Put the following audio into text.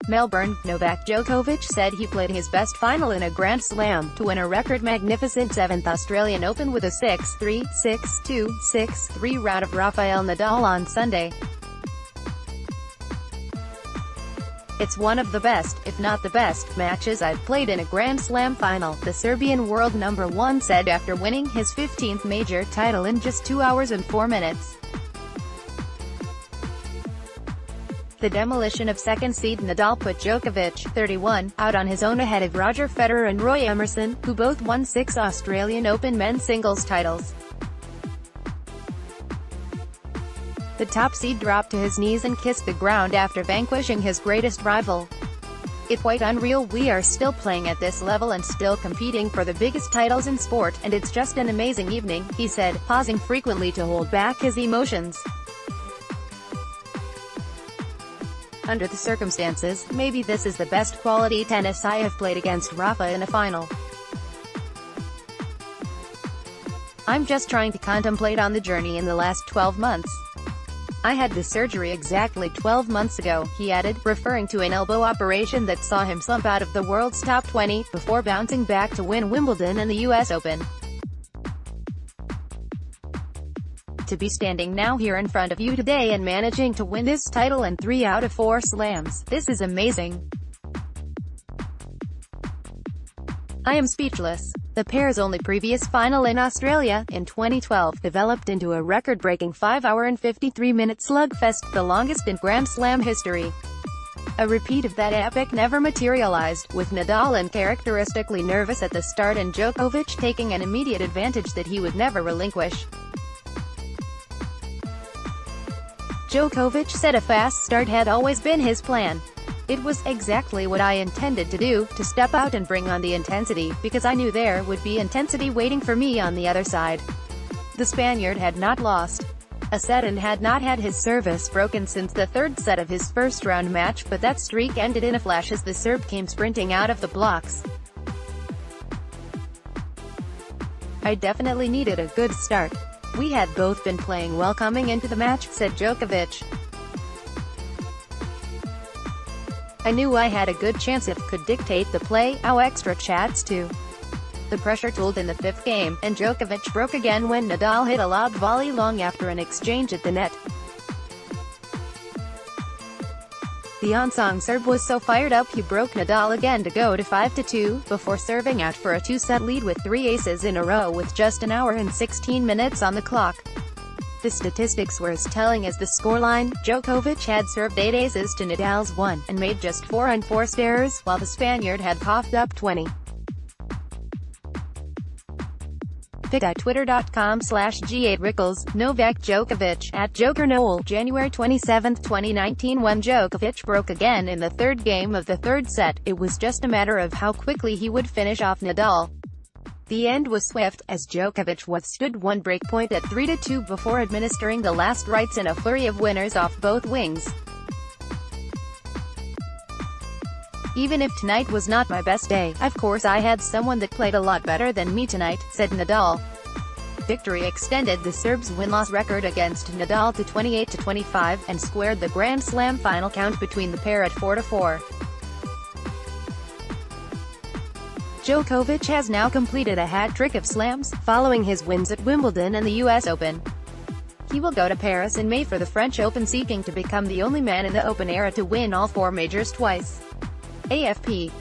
Melbourne, Novak Djokovic said he played his best final in a Grand Slam, to win a record magnificent 7th Australian Open with a 6-3, 6-2, 6-3 rout of Rafael Nadal on Sunday. "It's one of the best, if not the best, matches I've played in a Grand Slam final," the Serbian World No. 1 said after winning his 15th major title in just 2 hours and 4 minutes. The demolition of second seed Nadal put Djokovic, 31, out on his own ahead of Roger Federer and Roy Emerson, who both won 6 Australian Open men's singles titles. The top seed dropped to his knees and kissed the ground after vanquishing his greatest rival. "It's quite unreal, we are still playing at this level and still competing for the biggest titles in sport, and it's just an amazing evening," he said, pausing frequently to hold back his emotions. "Under the circumstances, maybe this is the best quality tennis I have played against Rafa in a final. I'm just trying to contemplate on the journey in the last 12 months. I had this surgery exactly 12 months ago," he added, referring to an elbow operation that saw him slump out of the world's top 20, before bouncing back to win Wimbledon and the US Open. "To be standing now here in front of you today and managing to win this title in 3 out of 4 slams, this is amazing. I am speechless." The pair's only previous final in Australia, in 2012, developed into a record-breaking 5-hour and 53-minute slugfest, the longest in Grand Slam history. A repeat of that epic never materialized, with Nadal uncharacteristically nervous at the start and Djokovic taking an immediate advantage that he would never relinquish. Djokovic said a fast start had always been his plan. "It was exactly what I intended to do, to step out and bring on the intensity, because I knew there would be intensity waiting for me on the other side." The Spaniard had not lost a set and had not had his service broken since the third set of his first-round match, but that streak ended in a flash as the Serb came sprinting out of the blocks. "I definitely needed a good start. We had both been playing well coming into the match," said Djokovic. "I knew I had a good chance if could dictate the play, our extra chats too." The pressure tooled in the 5th game, and Djokovic broke again when Nadal hit a lob volley long after an exchange at the net. The unsung Serb was so fired up he broke Nadal again to go to 5-2, before serving out for a 2-set lead with 3 aces in a row with just an hour and 16 minutes on the clock. The statistics were as telling as the scoreline. Djokovic had served 8 aces to Nadal's 1, and made just 4 unforced errors, while the Spaniard had coughed up 20. Twitter.com/G8Rickles, Novak Djokovic, @JokerNoel, January 27, 2019. When Djokovic broke again in the 3rd game of the 3rd set, it was just a matter of how quickly he would finish off Nadal. The end was swift, as Djokovic withstood one breakpoint at 3-2 before administering the last rites in a flurry of winners off both wings. "Even if tonight was not my best day, of course I had someone that played a lot better than me tonight," said Nadal. Victory extended the Serbs' win-loss record against Nadal to 28-25, and squared the Grand Slam final count between the pair at 4-4. Djokovic has now completed a hat-trick of slams, following his wins at Wimbledon and the US Open. He will go to Paris in May for the French Open, seeking to become the only man in the Open era to win all 4 majors twice. AFP